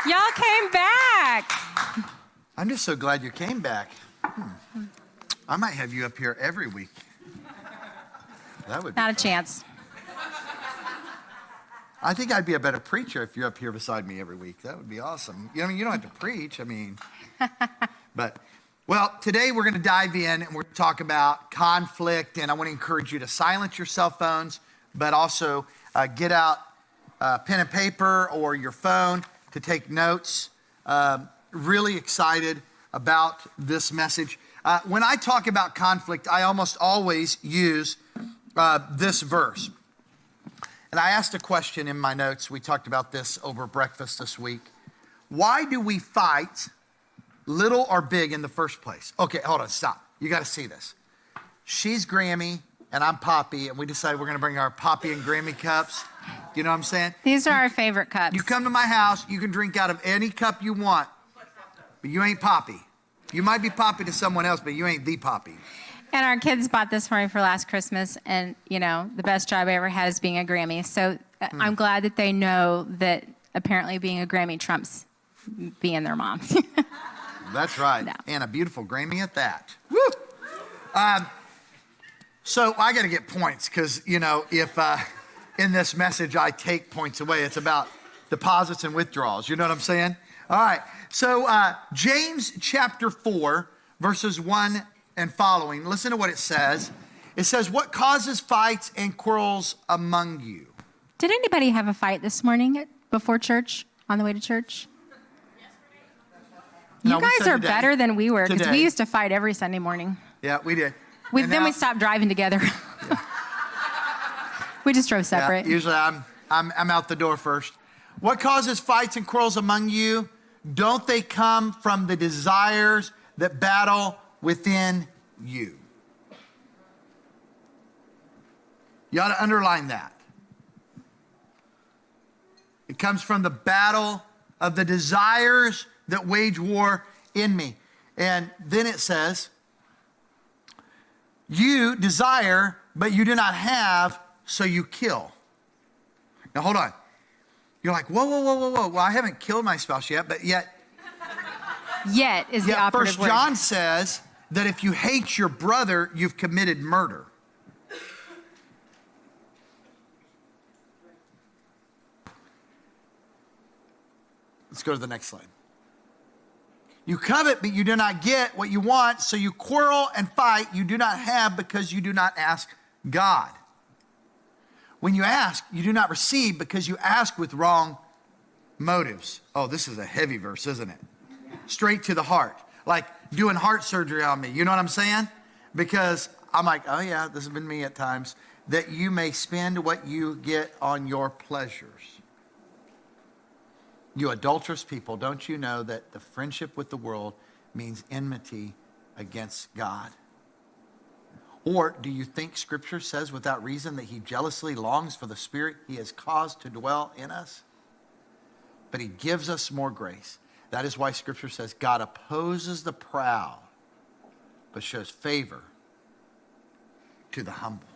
Y'all came back. I'm just so glad you came back. I might have you up here every week. That would be Not a fun. chance. I think I'd be a better preacher if you're up here beside me every week. That would be awesome. You don't have to preach. But today we're going to dive in and we're going to talk about conflict. And I want to encourage you to silence your cell phones, but also get out pen and paper or your phone to take notes. Really excited about this message. When I talk about conflict, I almost always use this verse. And I asked a question in my notes. We talked about this over breakfast this week. Why do we fight, little or big, in the first place? Okay, hold on, stop. You got to see this. She's Grammy and I'm Poppy, and we decided we're going to bring our Poppy and Grammy cups. You know what I'm saying? These are our favorite cups. You come to my house, you can drink out of any cup you want, but you ain't Poppy. You might be Poppy to someone else, but you ain't the Poppy. And our kids bought this for me for last Christmas, and, the best job I ever had is being a Grammy. So I'm glad that they know that apparently being a Grammy trumps being their mom. That's right. No. And a beautiful Grammy at that. Woo! So I got to get points because, if in this message I take points away, it's about deposits and withdrawals. You know what I'm saying? All right. So James chapter 4, verses 1 and following. Listen to what it says. It says, what causes fights and quarrels among you? Did anybody have a fight this morning before church, on the way to church? No, You guys are better than we were, because Today. we used to fight every Sunday morning. Yeah, we did. Then we stopped driving together. We just drove separate. Yeah, usually I'm out the door first. What causes fights and quarrels among you? Don't they come from the desires that battle within you? You ought to underline that. It comes from the battle of the desires that wage war in me. And then it says, you desire, but you do not have, so you kill. Now, hold on. You're like, whoa. Well, I haven't killed my spouse yet, but yet. Yet is the operative word. 1 John says that if you hate your brother, you've committed murder. Let's go to the next slide. You covet, but you do not get what you want, so you quarrel and fight. You do not have because you do not ask God. When you ask, you do not receive because you ask with wrong motives. Oh, this is a heavy verse, isn't it? Straight to the heart. Like doing heart surgery on me. You know what I'm saying? Because I'm like, oh yeah, this has been me at times. That you may spend what you get on your pleasures. You adulterous people, don't you know that the friendship with the world means enmity against God? Or do you think Scripture says without reason that he jealously longs for the Spirit he has caused to dwell in us? But he gives us more grace. That is why Scripture says God opposes the proud, but shows favor to the humble.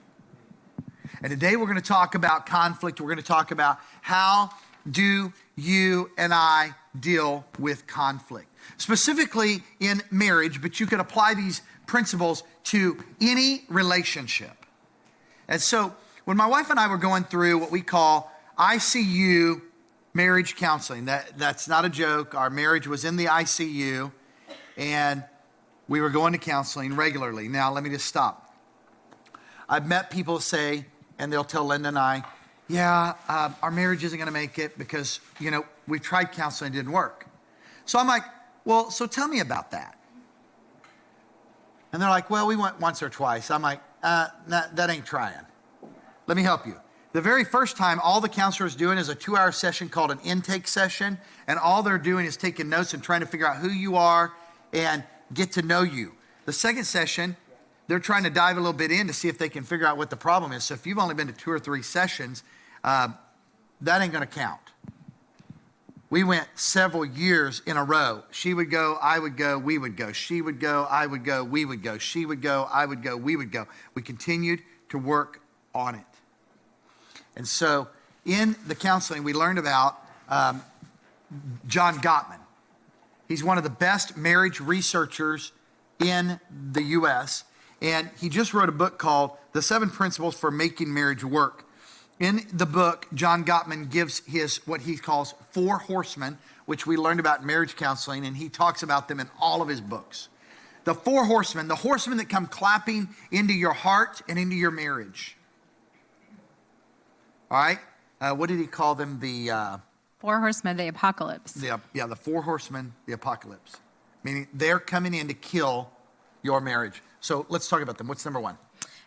And today we're going to talk about conflict. We're going to talk about how do you and I deal with conflict. Specifically in marriage, but you could apply these principles to any relationship. And so when my wife and I were going through what we call ICU marriage counseling, that's not a joke. Our marriage was in the ICU and we were going to counseling regularly. Now, let me just stop. I've met people say, and they'll tell Linda and I, yeah, our marriage isn't going to make it because, we tried counseling, it didn't work. So I'm like, well, so tell me about that. And they're like, well, we went once or twice. I'm like, that ain't trying. Let me help you. The very first time, all the counselor is doing is a 2-hour session called an intake session. And all they're doing is taking notes and trying to figure out who you are and get to know you. The second session, they're trying to dive a little bit in to see if they can figure out what the problem is. So if you've only been to 2 or 3 sessions, that ain't going to count. We went several years in a row. She would go, I would go, we would go. She would go, I would go, we would go. She would go, I would go, we would go. We continued to work on it. And so in the counseling, we learned about John Gottman. He's one of the best marriage researchers in the U.S., and he just wrote a book called The 7 Principles for Making Marriage Work. In the book, John Gottman gives what he calls 4 horsemen, which we learned about in marriage counseling, and he talks about them in all of his books. The 4 horsemen, the horsemen that come clapping into your heart and into your marriage. All right? What did he call them? The 4 horsemen of the apocalypse. the 4 horsemen, the apocalypse. Meaning they're coming in to kill your marriage. So let's talk about them. What's number 1?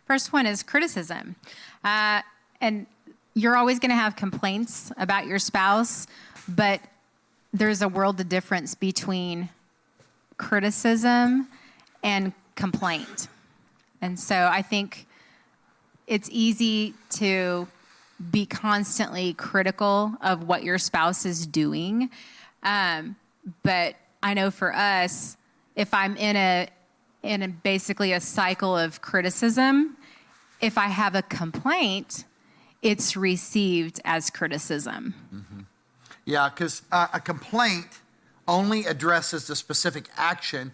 First one is criticism. And you're always going to have complaints about your spouse, but there's a world of difference between criticism and complaint. And so I think it's easy to be constantly critical of what your spouse is doing. But I know for us, if I'm in a basically a cycle of criticism, if I have a complaint, it's received as criticism. Mm-hmm. Yeah, because a complaint only addresses the specific action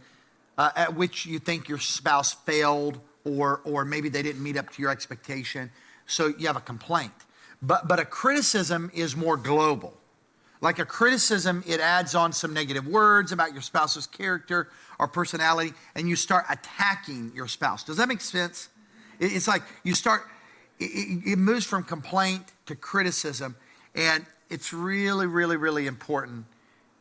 at which you think your spouse failed, or maybe they didn't meet up to your expectation. So you have a complaint. But a criticism is more global. Like a criticism, it adds on some negative words about your spouse's character or personality, and you start attacking your spouse. Does that make sense? It's like you start, it moves from complaint to criticism, and it's really, really, really important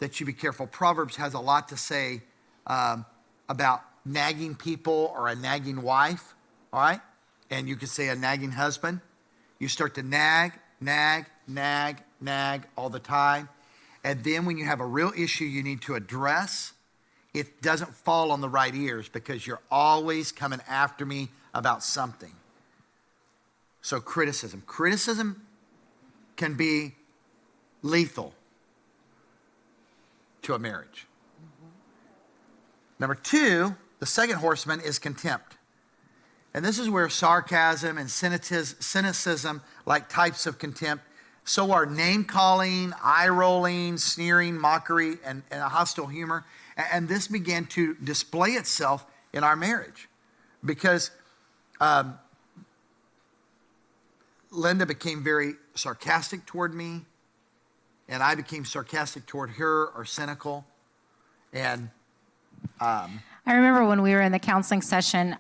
that you be careful. Proverbs has a lot to say about nagging people or a nagging wife, all right? And you could say a nagging husband. You start to nag all the time. And then when you have a real issue you need to address, it doesn't fall on the right ears because you're always coming after me about something. So criticism. Criticism can be lethal to a marriage. Number 2, the second horseman is contempt. And this is where sarcasm and cynicism, like types of contempt, so are name-calling, eye-rolling, sneering, mockery, and a hostile humor. And this began to display itself in our marriage because Linda became very sarcastic toward me, and I became sarcastic toward her or cynical. And I remember when we were in the counseling session,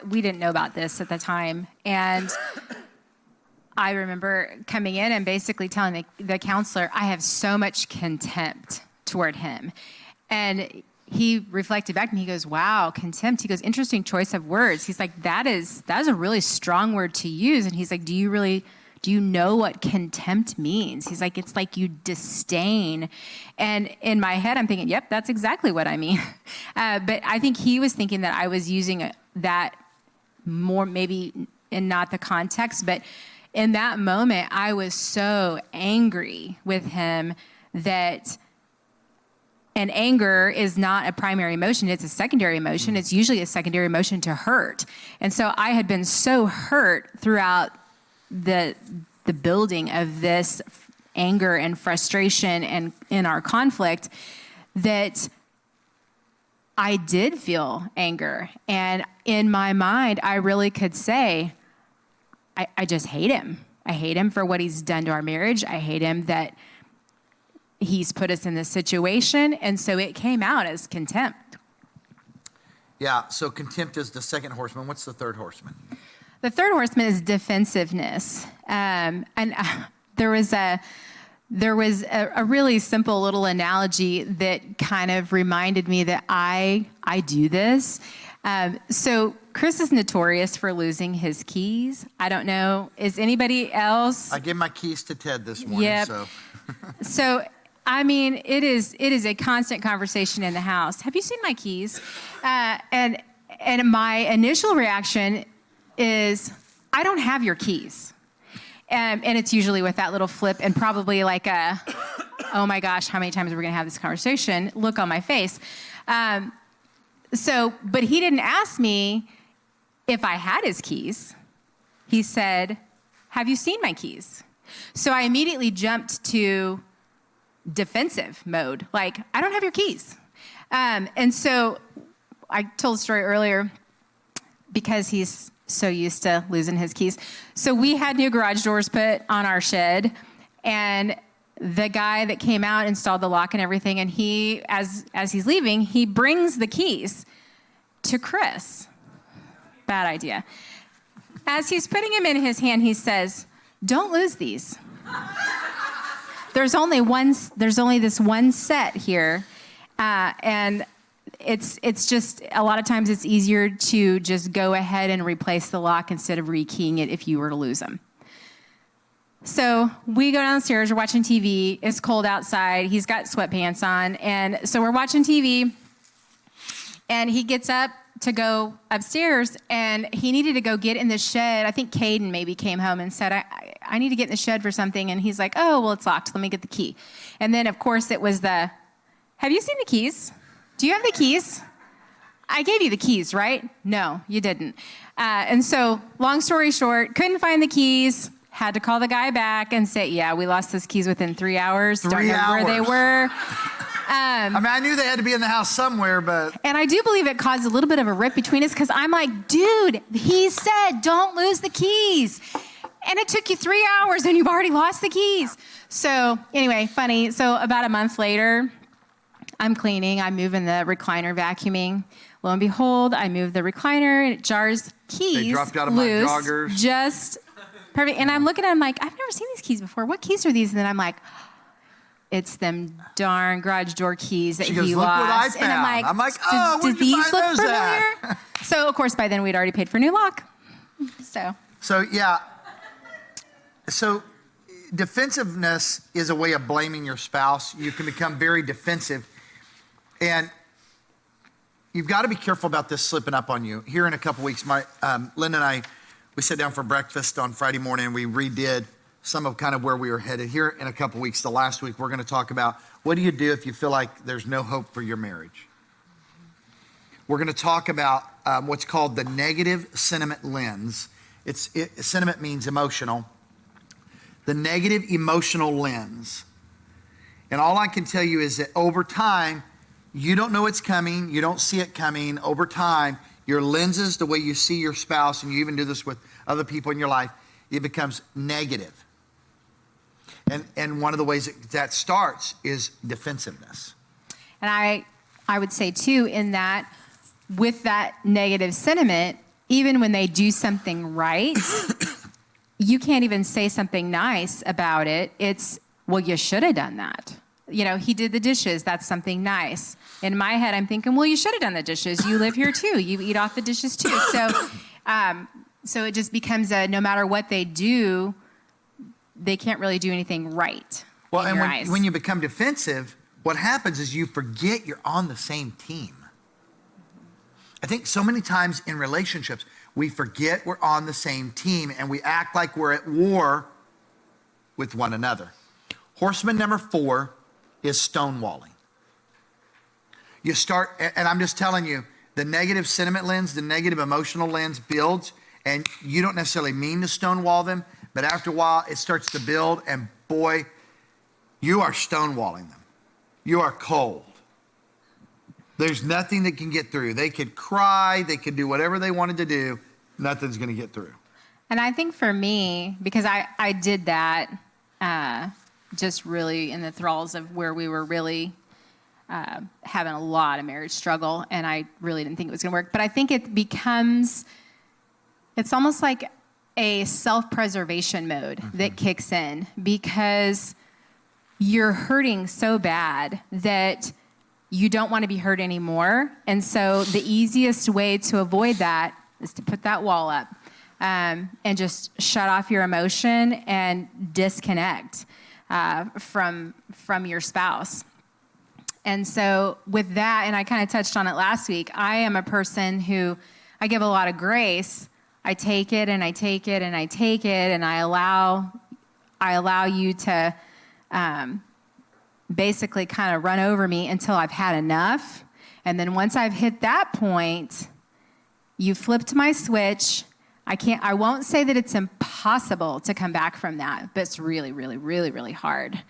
we didn't know about this at the time. And I remember coming in and basically telling the counselor, I have so much contempt toward him. And he reflected back and he goes, wow, contempt. He goes, interesting choice of words. He's like, that is a really strong word to use. And he's like, do you know what contempt means? He's like, it's like you disdain. And in my head, I'm thinking, yep, that's exactly what I mean. But I think he was thinking that I was using that more maybe in not the context, but in that moment, I was so angry with him that, and anger is not a primary emotion, it's a secondary emotion. It's usually a secondary emotion to hurt. And so I had been so hurt throughout the building of this anger and frustration and in our conflict that I did feel anger. And in my mind, I really could say, I just hate him. I hate him for what he's done to our marriage. I hate him that he's put us in this situation. And so it came out as contempt. yeah, so contempt is the second horseman. What's the third horseman? The third horseman is defensiveness. And there was a really simple little analogy that kind of reminded me that I do this. So Chris is notorious for losing his keys. I don't know. Is anybody else? I gave my keys to Ted this morning. Yep. So So, I mean, it is a constant conversation in the house. Have you seen my keys? And my initial reaction is, I don't have your keys. And it's usually with that little flip and probably like a, oh my gosh, how many times are we going to have this conversation? Look on my face. But he didn't ask me if I had his keys. He said, have you seen my keys? So I immediately jumped to, defensive mode. Like, I don't have your keys. And so I told a story earlier because he's so used to losing his keys. So we had new garage doors put on our shed, and the guy that came out installed the lock and everything, and he, as he's leaving, he brings the keys to Chris. Bad idea. As he's putting him in his hand, he says, "Don't lose these. There's only this one set here, and it's just a lot of times it's easier to just go ahead and replace the lock instead of rekeying it if you were to lose them." So we go downstairs, we're watching TV, it's cold outside, he's got sweatpants on, and so we're watching TV, and he gets up to go upstairs, and he needed to go get in the shed. I think Caden maybe came home and said, I need to get in the shed for something, and he's like, "Oh, well, it's locked, let me get the key." And then, of course, it was have you seen the keys? Do you have the keys? I gave you the keys, right? No, you didn't. And so, long story short, couldn't find the keys, had to call the guy back and say, "Yeah, we lost those keys within 3 hours. Don't know where they were." I mean, I knew they had to be in the house somewhere, but... And I do believe it caused a little bit of a rip between us because I'm like, dude, he said, don't lose the keys. And it took you 3 hours and you've already lost the keys. So anyway, funny. So about a month later, I'm cleaning, I'm moving the recliner, vacuuming. Lo and behold, I move the recliner and it jars keys They dropped out of loose, my joggers. just perfect. And I'm looking at them like, I've never seen these keys before. What keys are these? And then I'm like, it's them darn garage door keys that She goes, he "Look what I lost." And found. I'm like, "Oh, where'd you these find look those familiar? at?" So of course by then we'd already paid for a new lock. So yeah. So defensiveness is a way of blaming your spouse. You can become very defensive. And you've got to be careful about this slipping up on you. Here in a couple weeks, Linda and I, we sat down for breakfast on Friday morning and we redid some of kind of where we were headed. Here in a couple weeks, the last week, we're going to talk about what do you do if you feel like there's no hope for your marriage. We're going to talk about what's called the negative sentiment lens. Sentiment means emotional. The negative emotional lens. And all I can tell you is that over time, you don't know it's coming. You don't see it coming. Over time, your lenses, the way you see your spouse, and you even do this with other people in your life, it becomes negative. And one of the ways that starts is defensiveness. And I would say too, in that with that negative sentiment, even when they do something right, you can't even say something nice about it. It's, well, you should have done that. You know, he did the dishes. That's something nice. In my head, I'm thinking, well, you should have done the dishes. You live here too. You eat off the dishes too. So it just becomes no matter what they do, they can't really do anything right. Well, and when you become defensive, what happens is you forget you're on the same team. I think so many times in relationships, we forget we're on the same team and we act like we're at war with one another. Horseman number 4 is stonewalling. You start, and I'm just telling you, the negative sentiment lens, the negative emotional lens builds, and you don't necessarily mean to stonewall them, but after a while, it starts to build, and boy, you are stonewalling them. You are cold. There's nothing that can get through. They could cry, they could do whatever they wanted to do, nothing's going to get through. And I think for me, because I did that just really in the thralls of where we were really having a lot of marriage struggle, and I really didn't think it was going to work. But I think it's almost like a self-preservation mode that kicks in because you're hurting so bad that you don't want to be hurt anymore. And so the easiest way to avoid that is to put that wall up and just shut off your emotion and disconnect from your spouse. And so with that, and I kind of touched on it last week, I am a person who I give a lot of grace. I take it and I take it and I take it, and I allow you to basically kind of run over me until I've had enough. And then once I've hit that point, you flipped my switch. I won't say that it's impossible to come back from that, but it's really, really, really, really hard.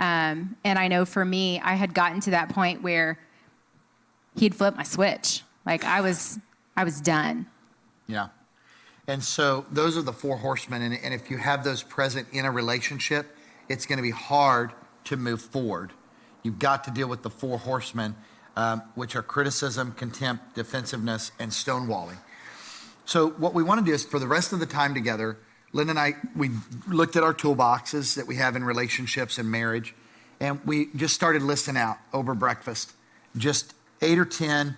And I know for me, I had gotten to that point where he'd flipped my switch. Like I was done. Yeah. And so those are the four horsemen. And if you have those present in a relationship, it's going to be hard to move forward. You've got to deal with the four horsemen, which are criticism, contempt, defensiveness, and stonewalling. So what we want to do is for the rest of the time together, Lynn and I, we looked at our toolboxes that we have in relationships and marriage, and we just started listing out over breakfast, just 8 or 10,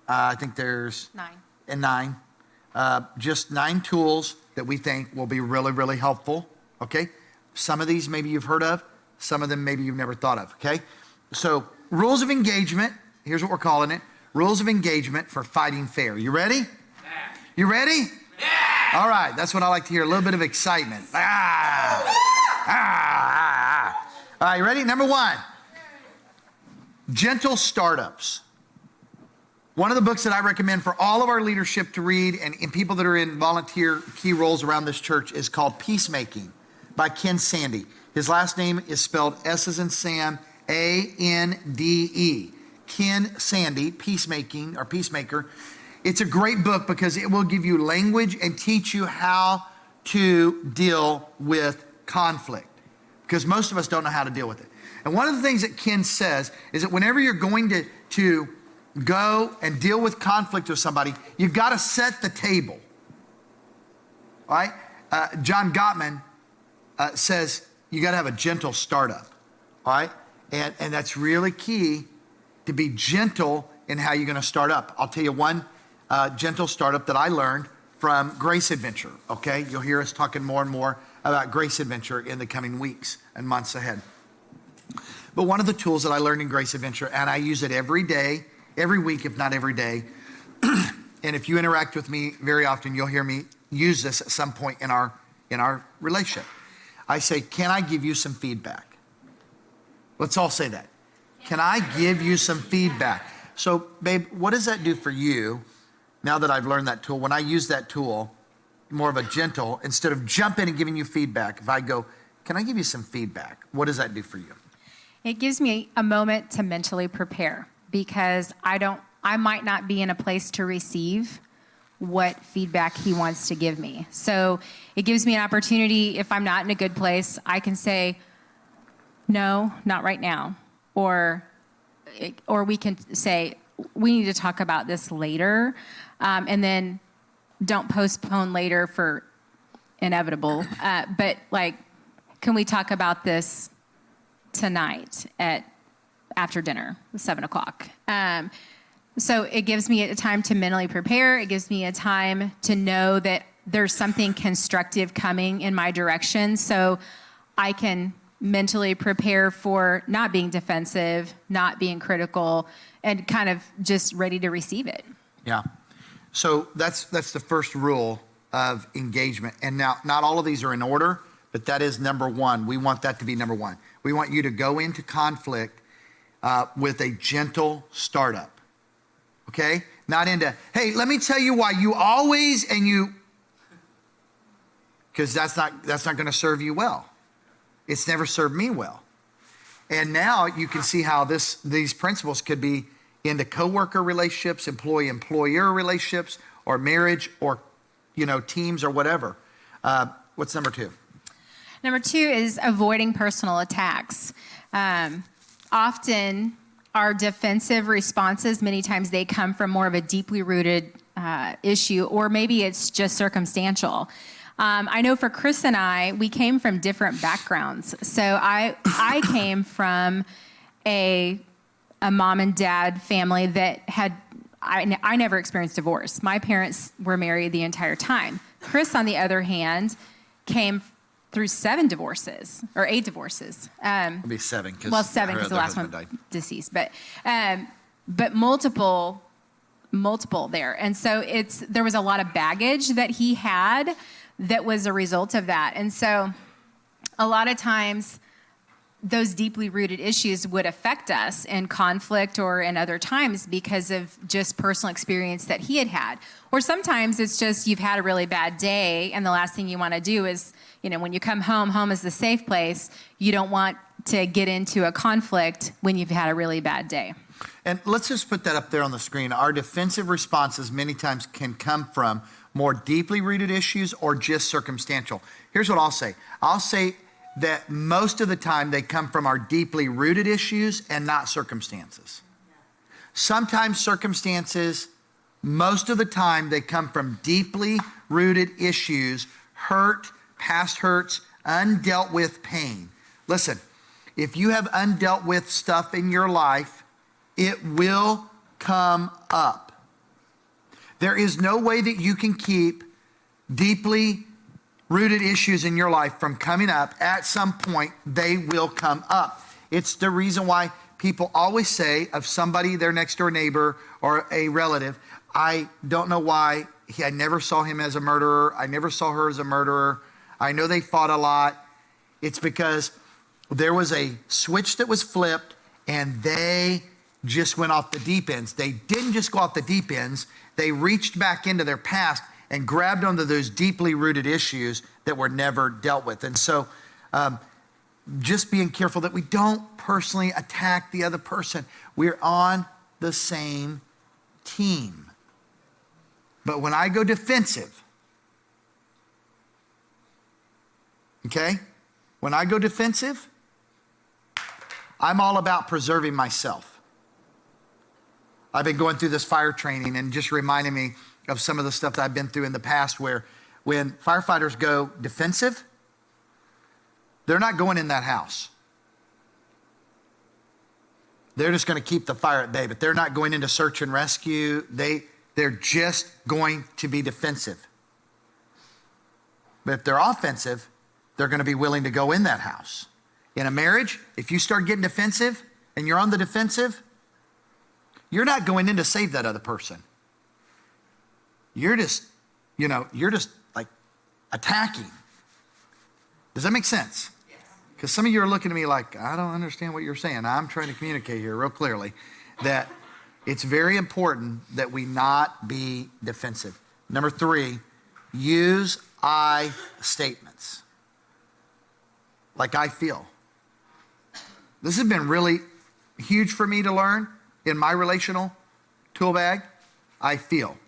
I think there's 9, just 9 tools that we think will be really, really helpful, okay? Some of these maybe you've heard of, some of them maybe you've never thought of, okay? So rules of engagement, here's what we're calling it, rules of engagement for fighting fair. You ready? Yeah. You ready? Yeah. All right, that's what I like to hear, a little bit of excitement. All right, you ready? Number 1, gentle startups. One of the books that I recommend for all of our leadership to read and people that are in volunteer key roles around this church is called Peacemaking by Ken Sande. His last name is spelled S as in Sam, A-N-D-E. Ken Sande, Peacemaking or Peacemaker. It's a great book because it will give you language and teach you how to deal with conflict, because most of us don't know how to deal with it. And one of the things that Ken says is that whenever you're going to go and deal with conflict with somebody, you've got to set the table. All right? John Gottman says you got to have a gentle startup. All right? And that's really key, to be gentle in how you're going to start up. I'll tell you one gentle startup that I learned from Grace Adventure. Okay? You'll hear us talking more and more about Grace Adventure in the coming weeks and months ahead. But one of the tools that I learned in Grace Adventure, and I use it every day, every week, if not every day. And if you interact with me very often, you'll hear me use this at some point in our relationship. I say, can I give you some feedback? Let's all say that. Can I give you some feedback? So, babe, what does that do for you now that I've learned that tool? When I use that tool, more of a gentle, instead of jumping and giving you feedback, if I go, can I give you some feedback? What does that do for you? It gives me a moment to mentally prepare, because I might not be in a place to receive what feedback he wants to give me. So it gives me an opportunity, if I'm not in a good place, I can say, no, not right now. Or we can say, we need to talk about this later. And then don't postpone later for inevitable. But like, can we talk about this tonight after dinner, 7:00. So it gives me a time to mentally prepare. It gives me a time to know that there's something constructive coming in my direction, so I can mentally prepare for not being defensive, not being critical, and kind of just ready to receive it. Yeah. So that's the first rule of engagement. And now, not all of these are in order, but that is number 1. We want that to be number 1. We want you to go into conflict with a gentle startup, okay? Not into, hey, let me tell you why you always, and you, because that's not going to serve you well. It's never served me well. And now you can see how these principles could be into coworker relationships, employee-employer relationships, or marriage, or teams, or whatever. What's number 2? Number 2 is avoiding personal attacks. Often our defensive responses, many times they come from more of a deeply rooted issue, or maybe it's just circumstantial. I know for Chris and I, we came from different backgrounds. So I came from a mom and dad family that I never experienced divorce. My parents were married the entire time. Chris, on the other hand, came through 7 divorces, or 8 divorces. It'll be 7. 7 because the last one died. Deceased. But multiple there. And so there was a lot of baggage that he had that was a result of that. And so a lot of times those deeply rooted issues would affect us in conflict or in other times because of just personal experience that he had. Or sometimes it's just you've had a really bad day, and the last thing you want to do is, when you come home is the safe place. You don't want to get into a conflict when you've had a really bad day. And let's just put that up there on the screen. Our defensive responses many times can come from more deeply rooted issues or just circumstantial. Here's what I'll say. I'll say that most of the time they come from our deeply rooted issues and not circumstances. Sometimes circumstances, most of the time they come from deeply rooted issues, hurt, past hurts, undealt with pain. Listen, if you have undealt with stuff in your life, it will come up. There is no way that you can keep deeply rooted issues in your life from coming up. At some point, they will come up. It's the reason why people always say of somebody, their next door neighbor or a relative, I don't know why. I never saw him as a murderer. I never saw her as a murderer. I know they fought a lot. It's because there was a switch that was flipped and they just went off the deep ends. They didn't just go off the deep ends. They reached back into their past and grabbed onto those deeply rooted issues that were never dealt with. And so just being careful that we don't personally attack the other person. We're on the same team. But when I go defensive, okay? When I go defensive, I'm all about preserving myself. I've been going through this fire training and just reminding me of some of the stuff that I've been through in the past where when firefighters go defensive, they're not going in that house. They're just going to keep the fire at bay, but they're not going into search and rescue. They're just going to be defensive. But if they're offensive, they're going to be willing to go in that house. In a marriage, if you start getting defensive and you're on the defensive, you're not going in to save that other person. You're just like attacking. Does that make sense? Because some of you are looking at me like, I don't understand what you're saying. I'm trying to communicate here real clearly that it's very important that we not be defensive. Number 3, use I statements. Like I feel. This has been really huge for me to learn in my relational tool bag. I feel.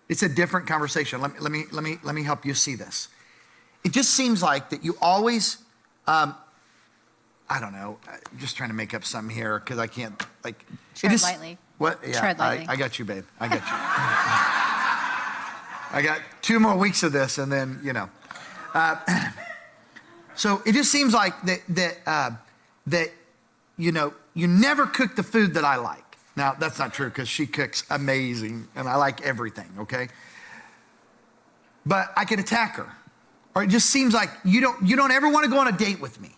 It's a different conversation. Let me help you see this. It just seems like that you always, I don't know, just trying to make up something here because I can't, like. Tread lightly. What? Yeah, Tread lightly. I got you, babe. I got you. I got 2 more weeks of this and then, so it just seems like that you never cook the food that I like. Now, that's not true because she cooks amazing and I like everything, okay? But I could attack her. Or it just seems like you don't ever want to go on a date with me.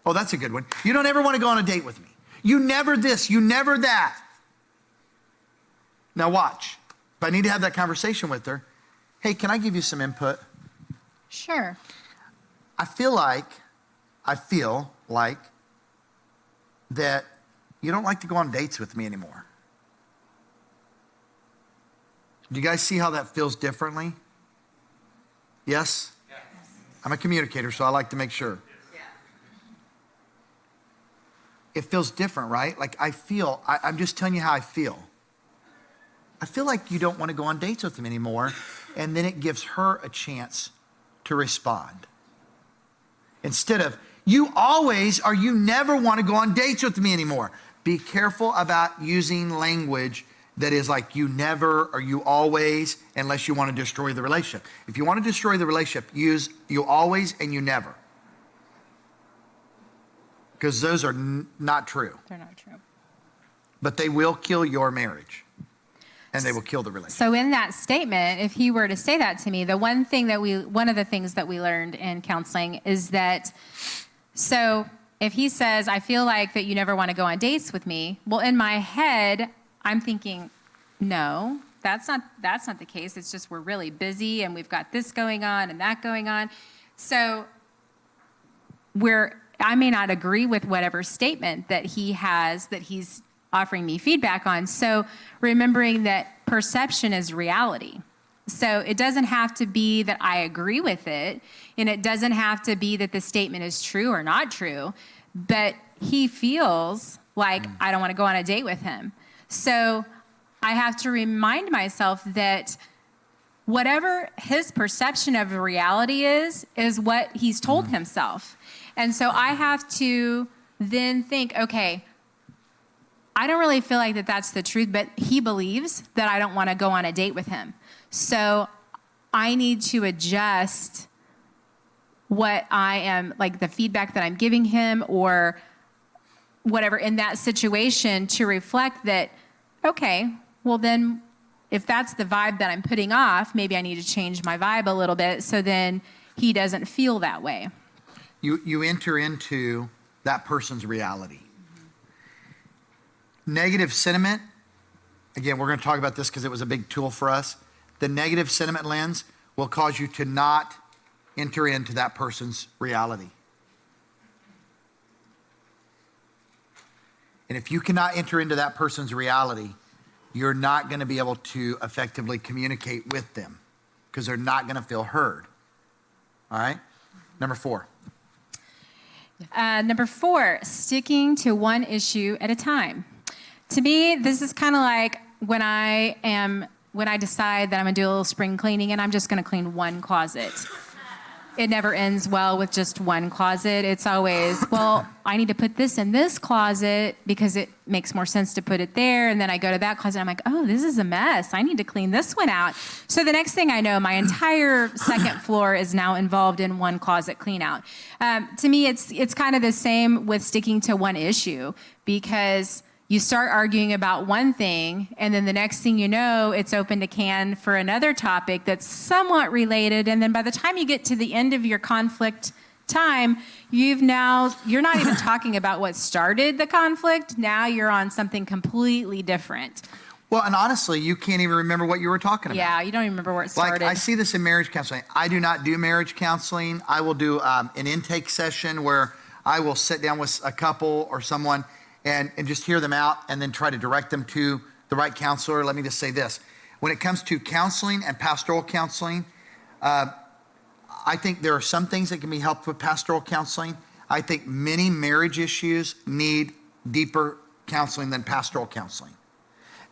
Oh, that's a good one. You don't ever want to go on a date with me. You never this, you never that. Now watch. If I need to have that conversation with her, hey, can I give you some input? Sure. I feel like that you don't like to go on dates with me anymore. Do you guys see how that feels differently? Yes? Yes. I'm a communicator, so I like to make sure. Yeah. It feels different, right? Like I'm just telling you how I feel. I feel like you don't want to go on dates with him anymore, and then it gives her a chance to respond. Instead of, you always or you never want to go on dates with me anymore. Be careful about using language that is like you never or you always, unless you want to destroy the relationship. If you want to destroy the relationship, use you always and you never. Because those are not true. They're not true. But they will kill your marriage. And they will kill the relationship. So in that statement, if he were to say that to me, one of the things that we learned in counseling is that, so if he says, I feel like that you never want to go on dates with me, well, in my head, I'm thinking, no, that's not the case. It's just we're really busy and we've got this going on and that going on. So I may not agree with whatever statement that he has that he's offering me feedback on. So remembering that perception is reality. So it doesn't have to be that I agree with it, and it doesn't have to be that the statement is true or not true, but he feels like I don't want to go on a date with him. So I have to remind myself that whatever his perception of reality is what he's told himself. And so I have to then think, okay, I don't really feel like that's the truth, but he believes that I don't want to go on a date with him. So I need to adjust what I am, like the feedback that I'm giving him or whatever in that situation to reflect that, okay, well then if that's the vibe that I'm putting off, maybe I need to change my vibe a little bit so then he doesn't feel that way. You enter into that person's reality. Negative sentiment, again, we're going to talk about this because it was a big tool for us. The negative sentiment lens will cause you to not enter into that person's reality. And if you cannot enter into that person's reality, you're not going to be able to effectively communicate with them because they're not going to feel heard. All right? Number 4. Number 4, sticking to one issue at a time. To me, this is kind of like when I decide that I'm gonna do a little spring cleaning and I'm just gonna clean one closet. It never ends well with just one closet. It's always, well, I need to put this in this closet because it makes more sense to put it there. And then I go to that closet and I'm like, oh, this is a mess. I need to clean this one out. So the next thing I know, my entire second floor is now involved in one closet clean out. To me, it's kind of the same with sticking to one issue because you start arguing about one thing, and then the next thing you know, it's opened a can for another topic that's somewhat related. And then by the time you get to the end of your conflict time, you're not even talking about what started the conflict. Now you're on something completely different. Well, and honestly, you can't even remember what you were talking about. Yeah, you don't even remember where it started. Like, I see this in marriage counseling. I do not do marriage counseling. I will do an intake session where I will sit down with a couple or someone and just hear them out and then try to direct them to the right counselor. Let me just say this. When it comes to counseling and pastoral counseling, I think there are some things that can be helped with pastoral counseling. I think many marriage issues need deeper counseling than pastoral counseling.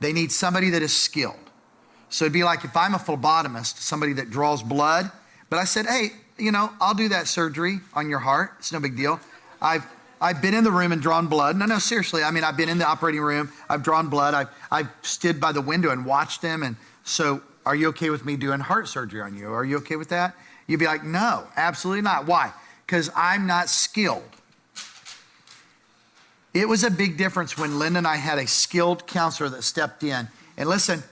They need somebody that is skilled. So it'd be like if I'm a phlebotomist, somebody that draws blood, but I said, hey, I'll do that surgery on your heart. It's no big deal. I've been in the room and drawn blood. No, seriously. I mean, I've been in the operating room. I've drawn blood. I've stood by the window and watched them. And so are you okay with me doing heart surgery on you? Are you okay with that? You'd be like, no, absolutely not. Why? Because I'm not skilled. It was a big difference when Linda and I had a skilled counselor that stepped in. And listen,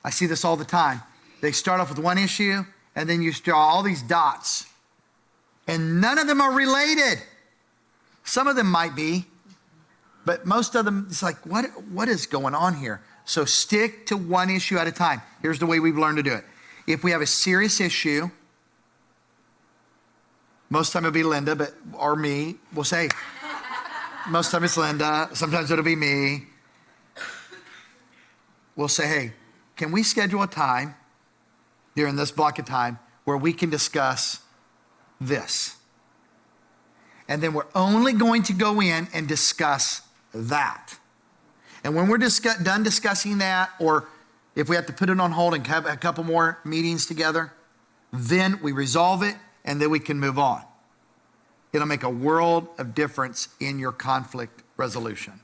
I see this all the time. They start off with one issue, and then you draw all these dots. And none of them are related. Some of them might be, but most of them, it's like, what is going on here? So stick to one issue at a time. Here's the way we've learned to do it. If we have a serious issue, most time it'll be Linda, or me. We'll say, most time it's Linda. Sometimes it'll be me. We'll say, hey, can we schedule a time during this block of time where we can discuss this? And then we're only going to go in and discuss that. And when we're done discussing that, or if we have to put it on hold and have a couple more meetings together, then we resolve it and then we can move on. It'll make a world of difference in your conflict resolution.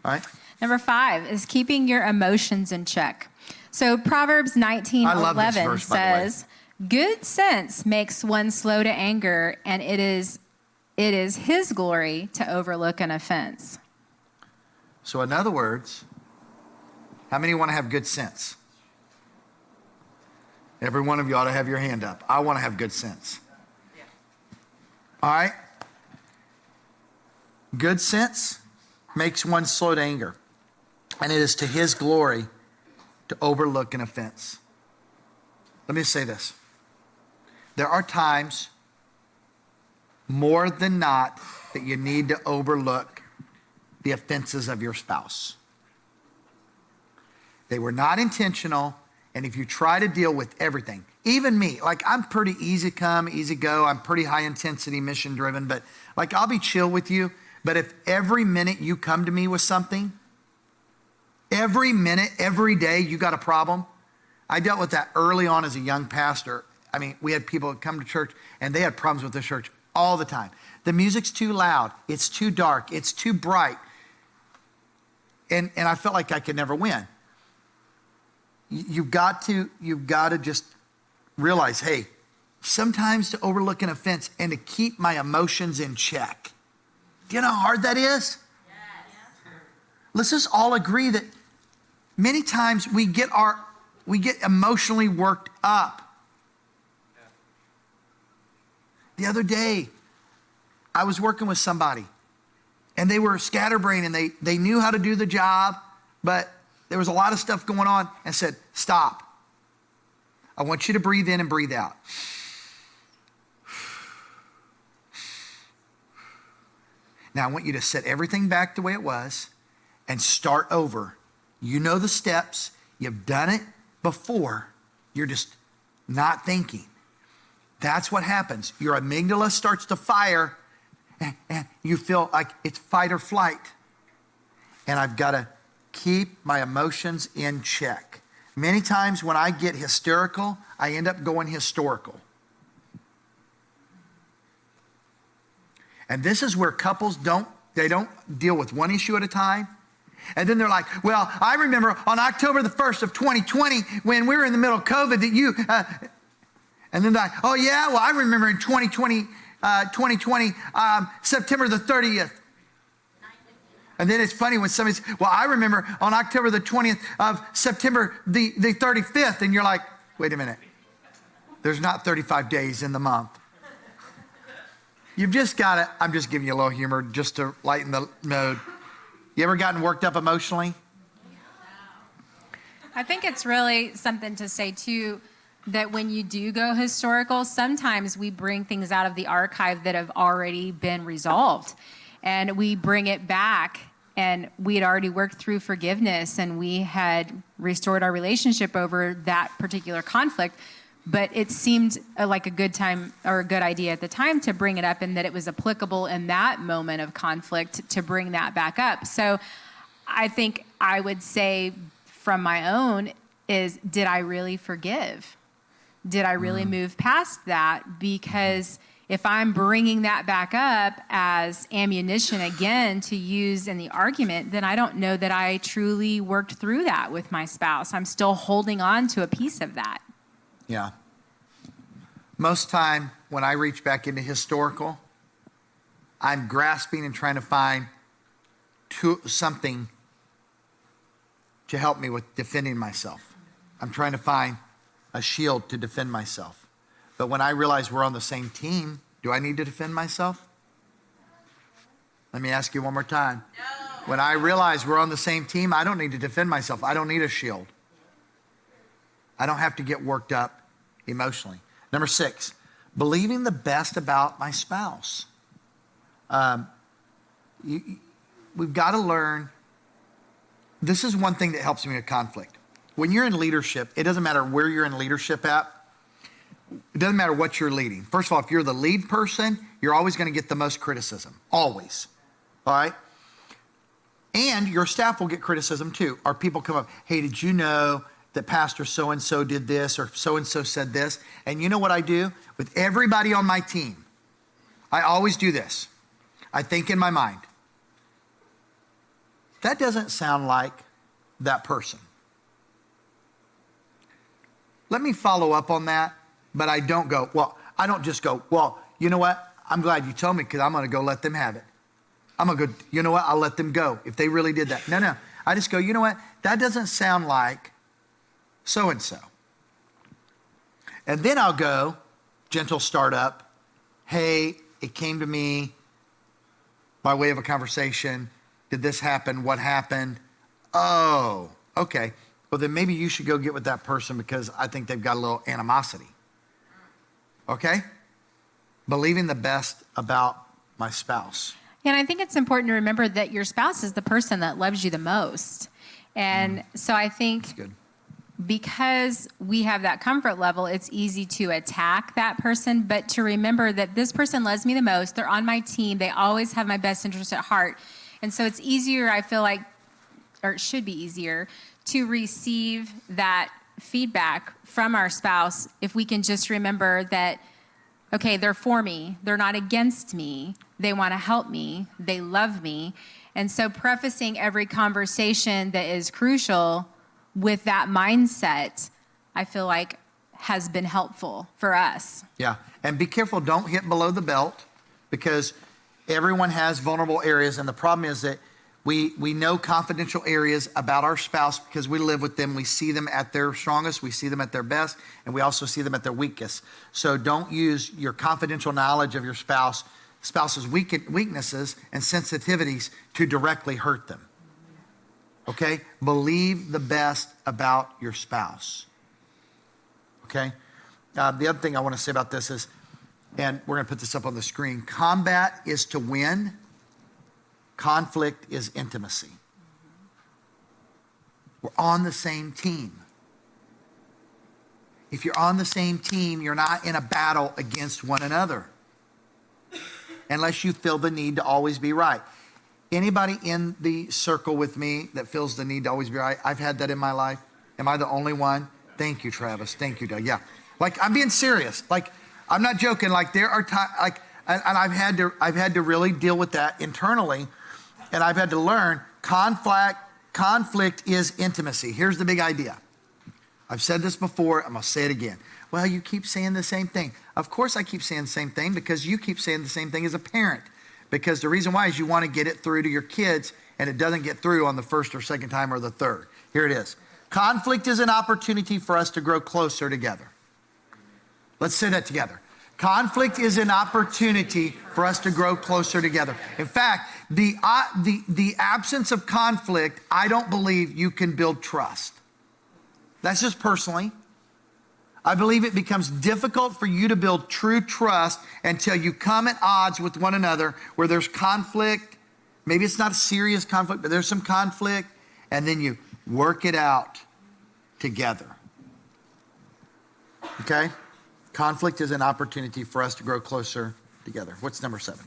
All right? Number 5 is keeping your emotions in check. So Proverbs 19:11 says, good sense makes one slow to anger, and it is his glory to overlook an offense. So in other words, how many want to have good sense? Every one of you ought to have your hand up. I want to have good sense. All right? Good sense makes one slow to anger, and it is to his glory to overlook an offense. Let me say this. There are times, more than not, that you need to overlook the offenses of your spouse. They were not intentional, And if you try to deal with everything, even me, like I'm pretty easy come, easy go. I'm pretty high intensity, mission driven, but like I'll be chill with you. But if every minute you come to me with something, every minute, every day you got a problem. I dealt with that early on as a young pastor. I mean, we had people come to church and they had problems with the church all the time. The music's too loud. It's too dark. It's too bright. And I felt like I could never win. You've got to just realize, hey, sometimes to overlook an offense and to keep my emotions in check. Do you know how hard that is? Yes. Let's just all agree that many times we get emotionally worked up. The other day, I was working with somebody and they were scatterbrained and they knew how to do the job, but there was a lot of stuff going on, and said, stop. I want you to breathe in and breathe out. Now I want you to set everything back the way it was and start over. You know the steps. You've done it before. You're just not thinking. That's what happens. Your amygdala starts to fire and you feel like it's fight or flight. And I've got to keep my emotions in check. Many times when I get hysterical, I end up going historical. And this is where couples don't deal with one issue at a time. And then they're like, well, I remember on October the 1st of 2020 when we were in the middle of COVID that you, and then oh yeah, well I remember in 2020, September the 30th. And then it's funny when somebody says, well, I remember on October the 20th of September the 35th. And you're like, wait a minute. There's not 35 days in the month. You've just got to, I'm just giving you a little humor just to lighten the mood. You ever gotten worked up emotionally? I think it's really something to say too, that when you do go historical, sometimes we bring things out of the archive that have already been resolved. And we bring it back, and we had already worked through forgiveness, and we had restored our relationship over that particular conflict. But it seemed like a good time or a good idea at the time to bring it up, and that it was applicable in that moment of conflict to bring that back up. So I think I would say from my own is, did I really forgive? Did I really move past that? Because if I'm bringing that back up as ammunition again to use in the argument, then I don't know that I truly worked through that with my spouse. I'm still holding on to a piece of that. Yeah. Most time when I reach back into historical, I'm grasping and trying to find something to help me with defending myself. I'm trying to find a shield to defend myself. But when I realize we're on the same team, do I need to defend myself? Let me ask you one more time. No. When I realize we're on the same team, I don't need to defend myself. I don't need a shield. I don't have to get worked up emotionally. Number 6, believing the best about my spouse. We've got to learn. This is one thing that helps me with conflict. When you're in leadership, it doesn't matter where you're in leadership at. It doesn't matter what you're leading. First of all, if you're the lead person, you're always going to get the most criticism. Always. All right? And your staff will get criticism too. Or people come up, hey, did you know that Pastor so-and-so did this or so-and-so said this? And you know what I do? With everybody on my team, I always do this. I think in my mind, that doesn't sound like that person. Let me follow up on that. But I don't go, well, I don't just go, well, you know what? I'm glad you told me because I'm going to go let them have it. I'm going to go, you know what? I'll let them go if they really did that. No. I just go, you know what? That doesn't sound like so-and-so. And then I'll go, gentle startup. Hey, it came to me by way of a conversation. Did this happen? What happened? Oh, okay. Well, then maybe you should go get with that person because I think they've got a little animosity. Okay? Believing the best about my spouse. And I think it's important to remember that your spouse is the person that loves you the most. And so I think because we have that comfort level, it's easy to attack that person, but to remember that this person loves me the most. They're on my team. They always have my best interest at heart. And so it's easier, I feel like, or it should be easier, to receive that feedback from our spouse if we can just remember that, okay, they're for me. They're not against me. They want to help me. They love me. And so prefacing every conversation that is crucial with that mindset, I feel like has been helpful for us. Yeah, and be careful, don't hit below the belt, because everyone has vulnerable areas, and the problem is that we know confidential areas about our spouse because we live with them. We see them at their strongest, we see them at their best, and we also see them at their weakest. So don't use your confidential knowledge of your spouse's weaknesses and sensitivities to directly hurt them. Okay? Believe the best about your spouse. Okay? The other thing I want to say about this is, and we're going to put this up on the screen, combat is to win. Conflict is intimacy. We're on the same team. If you're on the same team, you're not in a battle against one another, unless you feel the need to always be right. Anybody in the circle with me that feels the need to always be right? I've had that in my life. Am I the only one? Thank you, Travis. Thank you, Doug. Yeah. Like, I'm being serious. Like, I'm not joking. Like, there are times, like, and I've had to really deal with that internally, and I've had to learn conflict is intimacy. Here's the big idea. I've said this before. I'm going to say it again. Well, you keep saying the same thing. Of course I keep saying the same thing, because you keep saying the same thing as a parent. Because the reason why is you want to get it through to your kids, and it doesn't get through on the first or second time or the third. Here it is. Conflict is an opportunity for us to grow closer together. Let's say that together. Conflict is an opportunity for us to grow closer together. In fact, the absence of conflict, I don't believe you can build trust. That's just personally. I believe it becomes difficult for you to build true trust until you come at odds with one another where there's conflict. Maybe it's not a serious conflict, but there's some conflict, and then you work it out together. Okay? Conflict is an opportunity for us to grow closer together. What's number 7?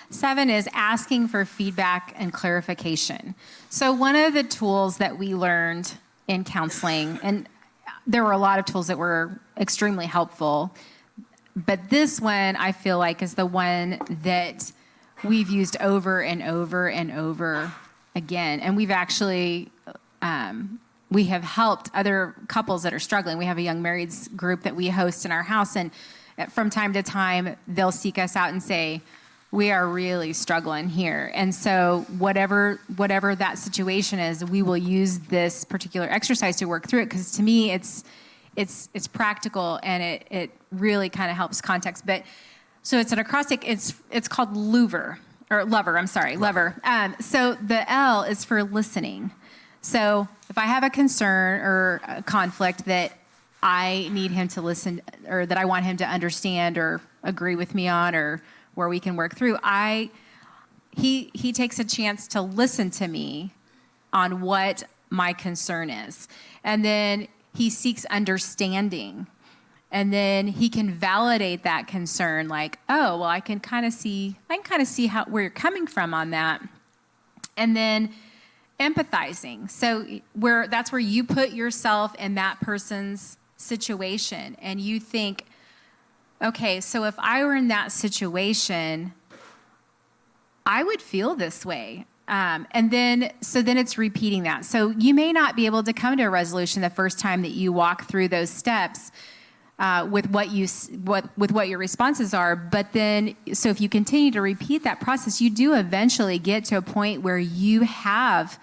7 is asking for feedback and clarification. So one of the tools that we learned in counseling, and there were a lot of tools that were extremely helpful, but this one I feel like is the one that we've used over and over and over again. And we've actually, we have helped other couples that are struggling. We have a young marrieds group that we host in our house, and from time to time, they'll seek us out and say, we are really struggling here. And so whatever that situation is, we will use this particular exercise to work through it, because to me, it's practical, and it really kind of helps context. But so it's an acrostic. It's called lover. So the L is for listening. So if I have a concern or a conflict that I need him to listen, or that I want him to understand or agree with me on, or where we can work through, he takes a chance to listen to me on what my concern is. And then he seeks understanding. And then he can validate that concern, like, oh, well, I can kind of see where you're coming from on that. And then empathizing. So that's where you put yourself in that person's situation, and you think, okay, so if I were in that situation, I would feel this way. And then it's repeating that. So you may not be able to come to a resolution the first time that you walk through those steps with what your responses are. But then, so if you continue to repeat that process, you do eventually get to a point where you have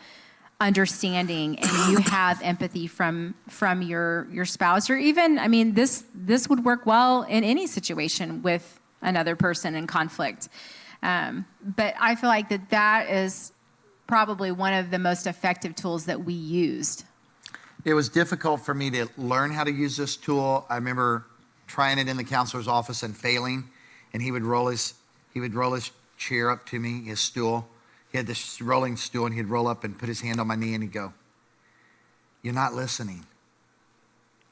understanding and you have empathy from your spouse, or even, I mean, this would work well in any situation with another person in conflict. But I feel like that is probably one of the most effective tools that we used. It was difficult for me to learn how to use this tool. I remember trying it in the counselor's office and failing, and he would roll his chair up to me, his stool. He had this rolling stool, and he'd roll up and put his hand on my knee, and he'd go, "You're not listening.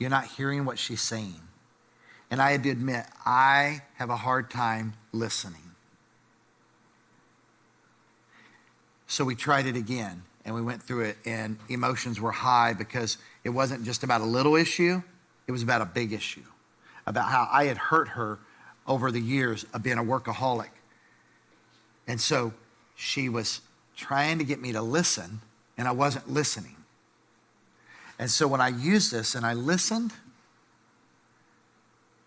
you're not hearing what she's saying. And I had to admit, I have a hard time listening. So we tried it again, and we went through it, and emotions were high because it wasn't just about a little issue, it was about a big issue, about how I had hurt her over the years of being a workaholic. And so she was trying to get me to listen, and I wasn't listening. And so when I used this and I listened,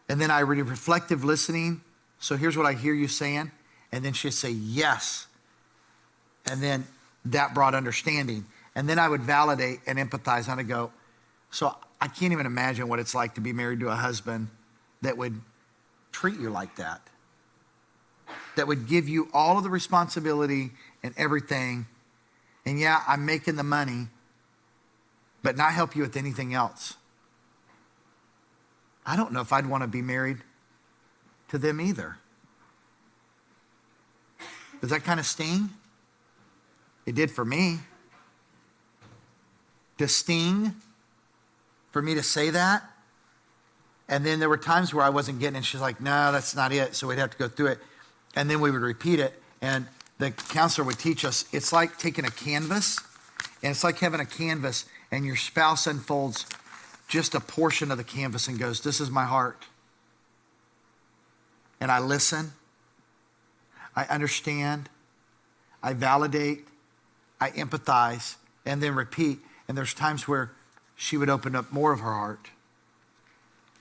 and then I read reflective listening, so here's what I hear you saying, and then she'd say yes. And then that brought understanding. And then I would validate and empathize, and I'd go, so I can't even imagine what it's like to be married to a husband that would treat you like that, that would give you all of the responsibility and everything. And yeah, I'm making the money, but not help you with anything else. I don't know if I'd want to be married to them either. Does that kind of sting? It did for me. To sting for me to say that. And then there were times where I wasn't getting it. And she's like, no, that's not it. So we'd have to go through it. And then we would repeat it. And the counselor would teach us, it's like taking a canvas. And it's like having a canvas and your spouse unfolds just a portion of the canvas and goes, this is my heart. And I listen. I understand. I validate. I empathize. And then repeat. And there's times where she would open up more of her heart.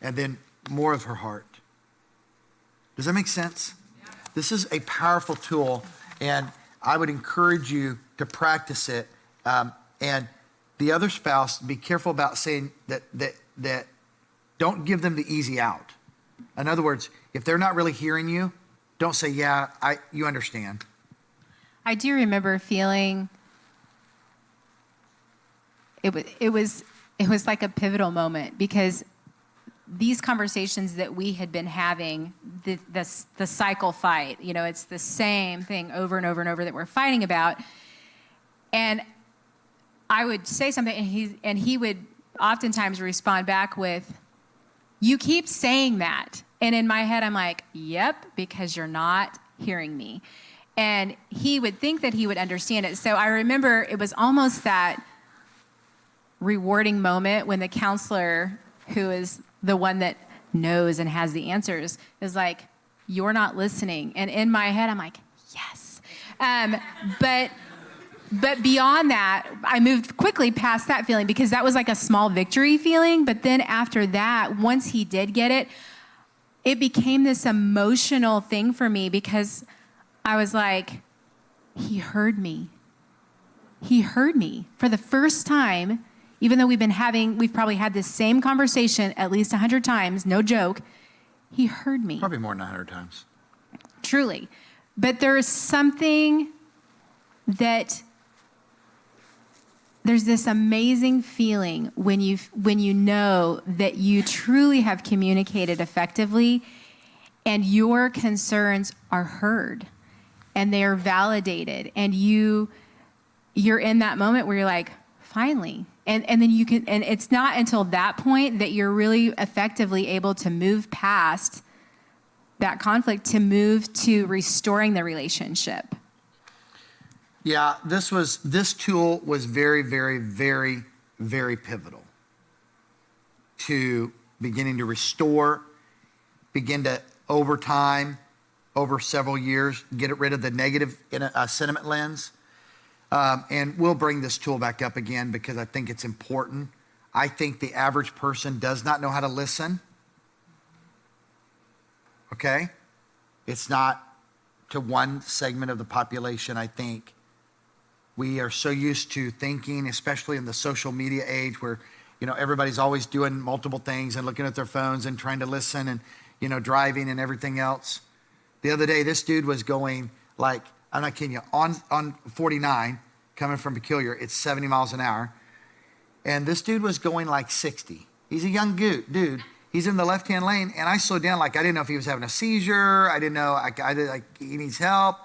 And then more of her heart. Does that make sense? Yeah. This is a powerful tool. And I would encourage you to practice it. And the other spouse, be careful about saying that don't give them the easy out. In other words, if they're not really hearing you, don't say, yeah, you understand. I do remember feeling it was like a pivotal moment, because these conversations that we had been having, the cycle fight, it's the same thing over and over and over that we're fighting about. And I would say something, and he would oftentimes respond back with, you keep saying that. And in my head, I'm like, yep, because you're not hearing me. And he would think that he would understand it. So I remember it was almost that rewarding moment when the counselor, who is the one that knows and has the answers, is like, you're not listening. And in my head, I'm like, yes. But beyond that, I moved quickly past that feeling, because that was like a small victory feeling. But then after that, once he did get it, it became this emotional thing for me, because I was like, he heard me. He heard me for the first time, even though we've probably had this same conversation at least 100 times, no joke. He heard me. Probably more than 100 times. Truly. But there's something that, there's this amazing feeling when you know that you truly have communicated effectively and your concerns are heard and they are validated, and you're in that moment where you're like, finally. And then you can, and it's not until that point that you're really effectively able to move past that conflict, to move to restoring the relationship. Yeah, this tool was very, very, very, very pivotal to beginning to restore, begin to, over time, over several years, get rid of the negative sentiment lens. And we'll bring this tool back up again because I think it's important. I think the average person does not know how to listen. Okay? It's not to one segment of the population, I think. We are so used to thinking, especially in the social media age where, everybody's always doing multiple things and looking at their phones and trying to listen and, driving and everything else. The other day, this dude was going like, I'm not kidding you, on 49, coming from Peculiar, it's 70 miles an hour. And this dude was going like 60. He's a young dude. He's in the left-hand lane, and I slowed down like I didn't know if he was having a seizure. I didn't know, like he needs help.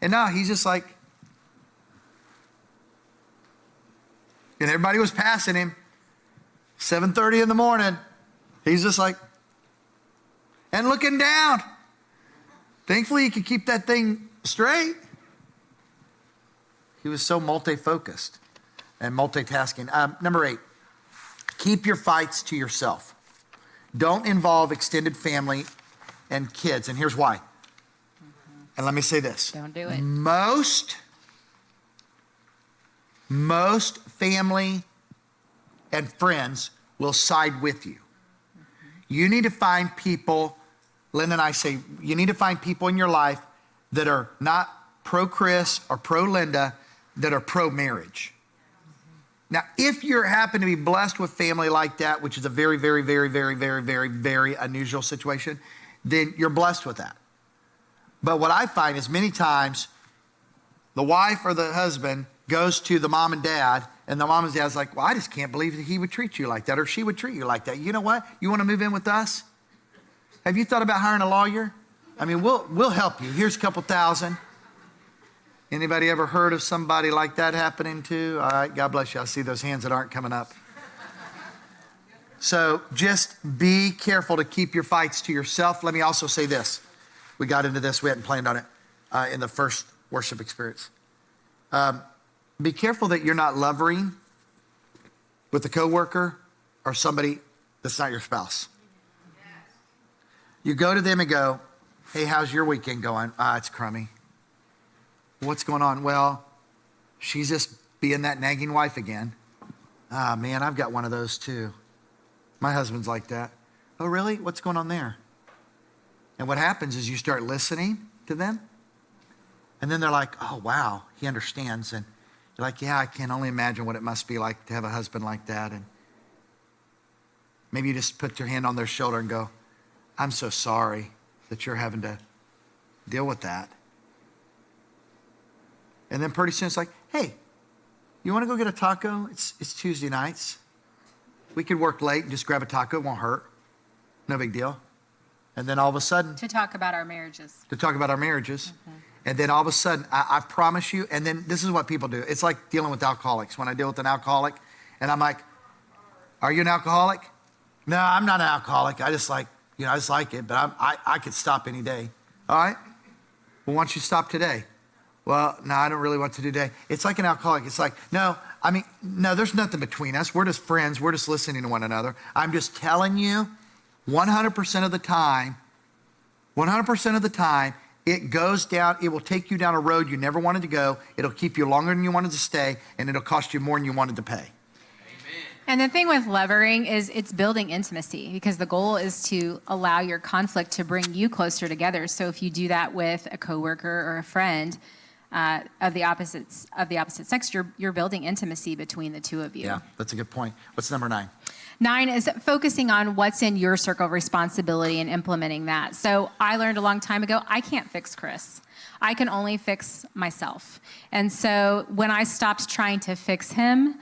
And no, he's just like, and everybody was passing him. 7:30 in the morning. He's just like, and looking down. Thankfully, he could keep that thing straight. He was so multi-focused and multitasking. Number 8, keep your fights to yourself. Don't involve extended family and kids. And here's why. And let me say this. Don't do it. Most family and friends will side with you. You need to find people, Linda and I say, you need to find people in your life that are not pro-Chris or pro-Linda, that are pro-marriage. Now, if you happen to be blessed with family like that, which is a very, very, very, very, very, very, very unusual situation, then you're blessed with that. But what I find is many times the wife or the husband goes to the mom and dad, and the mom and dad's like, well, I just can't believe that he would treat you like that, or she would treat you like that. You know what? You want to move in with us? Have you thought about hiring a lawyer? I mean, we'll help you. Here's a couple $1,000. Anybody ever heard of somebody like that happening too? All right, God bless you. I see those hands that aren't coming up. So just be careful to keep your fights to yourself. Let me also say this. We got into this. We hadn't planned on it in the first worship experience. Be careful that you're not lovering with a coworker or somebody that's not your spouse. You go to them and go, hey, how's your weekend going? It's crummy. What's going on? Well, she's just being that nagging wife again. Man, I've got one of those too. My husband's like that. Oh, really? What's going on there? And what happens is you start listening to them. And then they're like, oh, wow, he understands. And you're like, yeah, I can only imagine what it must be like to have a husband like that. And maybe you just put your hand on their shoulder and go, I'm so sorry that you're having to deal with that. And then pretty soon it's like, hey, you want to go get a taco? It's Tuesday nights. We could work late and just grab a taco. It won't hurt. No big deal. And then all of a sudden. To talk about our marriages. Mm-hmm. And then all of a sudden, I promise you, and then this is what people do. It's like dealing with alcoholics. When I deal with an alcoholic, and I'm like, are you an alcoholic? No, I'm not an alcoholic. I just like it, but I could stop any day. All right? Well, why don't you stop today? Well, no, I don't really want to do today. It's like an alcoholic. It's like, no, there's nothing between us. We're just friends. We're just listening to one another. I'm just telling you, 100% of the time, it goes down, it will take you down a road you never wanted to go. It'll keep you longer than you wanted to stay, and it'll cost you more than you wanted to pay. And the thing with levering is it's building intimacy, because the goal is to allow your conflict to bring you closer together. So if you do that with a coworker or a friend of the opposite sex, you're building intimacy between the two of you. Yeah, that's a good point. What's number 9? 9 is focusing on what's in your circle of responsibility and implementing that. So I learned a long time ago, I can't fix Chris. I can only fix myself. And so when I stopped trying to fix him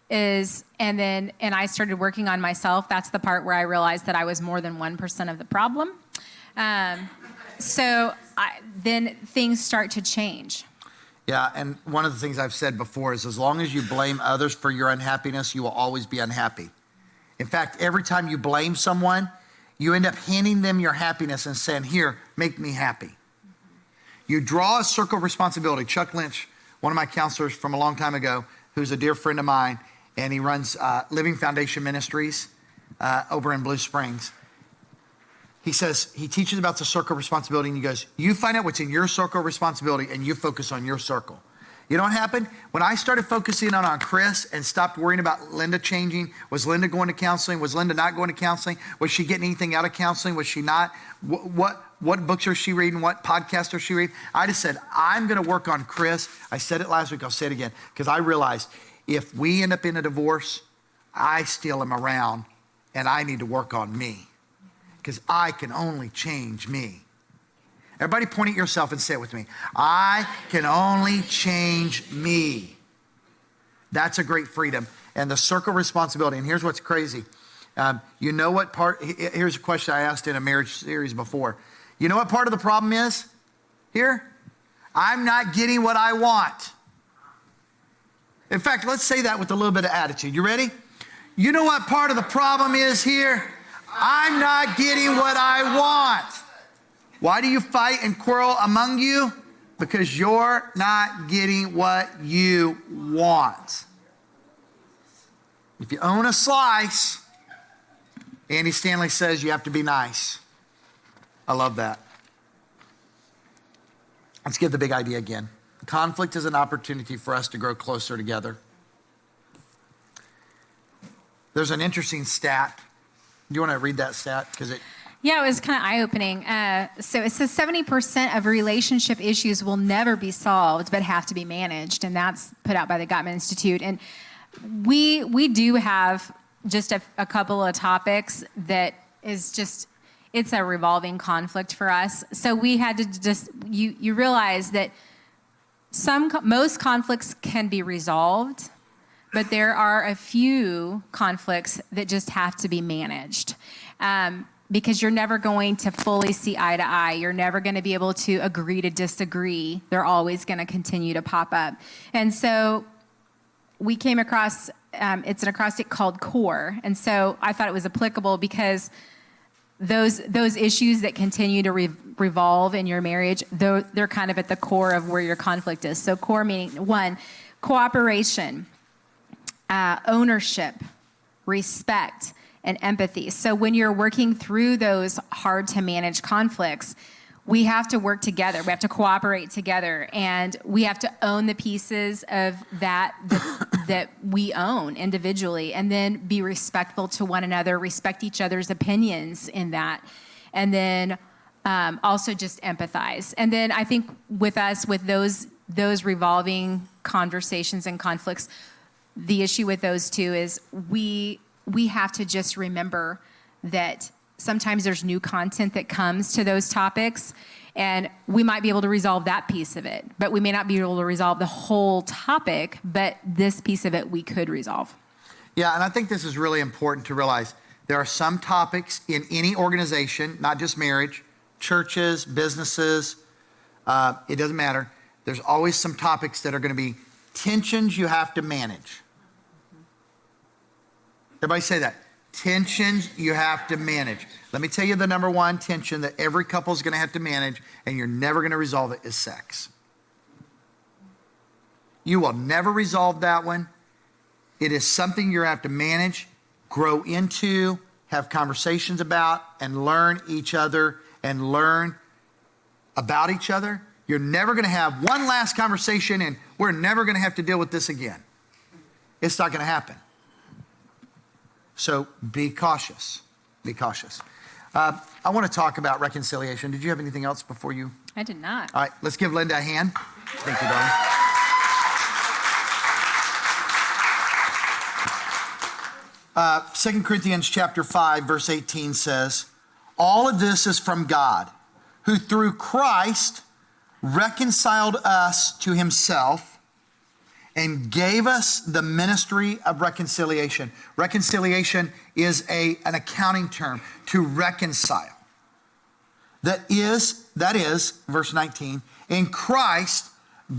and I started working on myself, that's the part where I realized that I was more than 1% of the problem. Then things start to change. Yeah, and one of the things I've said before is as long as you blame others for your unhappiness, you will always be unhappy. In fact, every time you blame someone, you end up handing them your happiness and saying, here, make me happy. You draw a circle of responsibility. Chuck Lynch, one of my counselors from a long time ago, who's a dear friend of mine, and he runs Living Foundation Ministries over in Blue Springs. He says, he teaches about the circle of responsibility, and he goes, you find out what's in your circle of responsibility, and you focus on your circle. You know what happened? When I started focusing on Chris and stopped worrying about Linda changing, was Linda going to counseling? Was Linda not going to counseling? Was she getting anything out of counseling? Was she not? What books are she reading? What podcasts are she reading? I just said, I'm going to work on Chris. I said it last week. I'll say it again, because I realized if we end up in a divorce, I still am around, and I need to work on me, because I can only change me. Everybody point at yourself and say it with me. I can only change me. That's a great freedom. And the circle of responsibility. And here's what's crazy. You know what part, here's a question I asked in a marriage series before. You know what part of the problem is here? I'm not getting what I want. In fact, let's say that with a little bit of attitude. You ready? You know what part of the problem is here? I'm not getting what I want. Why do you fight and quarrel among you? Because you're not getting what you want. If you own a slice, Andy Stanley says you have to be nice. I love that. Let's give the big idea again. Conflict is an opportunity for us to grow closer together. There's an interesting stat. Do you want to read that stat? Yeah, it was kind of eye-opening. So it says 70% of relationship issues will never be solved, but have to be managed. And that's put out by the Gottman Institute. And we do have just a couple of topics that is just, it's a revolving conflict for us. So we had to just, you realize that most conflicts can be resolved, but there are a few conflicts that just have to be managed. Because you're never going to fully see eye to eye. You're never going to be able to agree to disagree. They're always going to continue to pop up. And so we came across, it's an acrostic called CORE. And so I thought it was applicable because those issues that continue to revolve in your marriage, they're kind of at the core of where your conflict is. So CORE meaning, 1, cooperation, ownership, respect, and empathy. So when you're working through those hard to manage conflicts, we have to work together. We have to cooperate together, and we have to own the pieces of that we own individually, and then be respectful to one another, respect each other's opinions in that, and then also just empathize. And then I think with us, with those revolving conversations and conflicts, the issue with those two is we have to just remember that sometimes there's new content that comes to those topics, and we might be able to resolve that piece of it, but we may not be able to resolve the whole topic, but this piece of it we could resolve. Yeah, and I think this is really important to realize. There are some topics in any organization, not just marriage, churches, businesses, it doesn't matter. There's always some topics that are going to be tensions you have to manage. Everybody say that. Tensions you have to manage. Let me tell you the number one tension that every couple is going to have to manage, and you're never going to resolve it, is sex. You will never resolve that one. It is something you have to manage, grow into, have conversations about, and learn each other and learn about each other. You're never going to have one last conversation and we're never going to have to deal with this again. It's not going to happen. So be cautious. Be cautious. I want to talk about reconciliation. Did you have anything else before you? I did not. All right, let's give Linda a hand. Thank you, darling. 2 Corinthians chapter 5, verse 18 says, all of this is from God, who through Christ reconciled us to himself and gave us the ministry of reconciliation. Reconciliation is an accounting term, to reconcile. That is, verse 19, in Christ,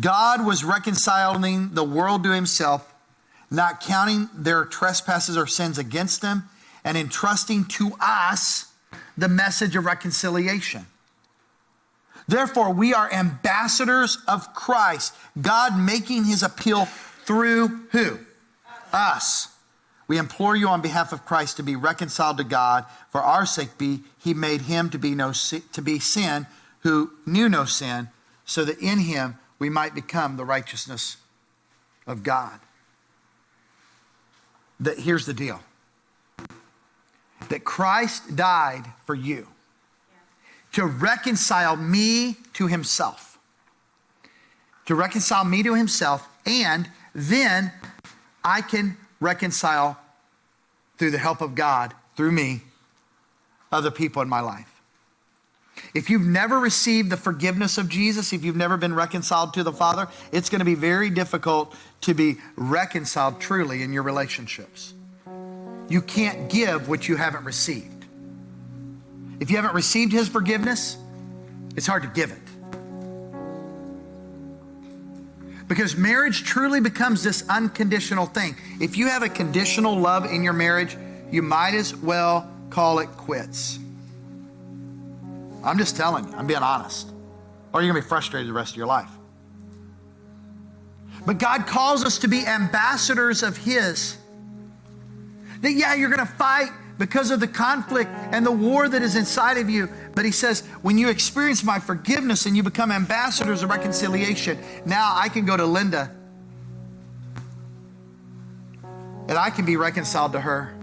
God was reconciling the world to himself, not counting their trespasses or sins against them, and entrusting to us the message of reconciliation. Therefore, we are ambassadors of Christ, God making his appeal through who? Us. We implore you on behalf of Christ to be reconciled to God. For our sake, he made him to be sin who knew no sin, so that in him we might become the righteousness of God. Here's the deal. That Christ died for you. To reconcile me to himself. To reconcile me to himself, and then I can reconcile through the help of God, through me, other people in my life. If you've never received the forgiveness of Jesus, if you've never been reconciled to the Father, it's going to be very difficult to be reconciled truly in your relationships. You can't give what you haven't received. If you haven't received his forgiveness, it's hard to give it. Because marriage truly becomes this unconditional thing. If you have a conditional love in your marriage, you might as well call it quits. I'm just telling you, I'm being honest. Or you're going to be frustrated the rest of your life. But God calls us to be ambassadors of His. That yeah, you're going to fight because of the conflict and the war that is inside of you. But He says, when you experience my forgiveness and you become ambassadors of reconciliation, now I can go to Linda and I can be reconciled to her.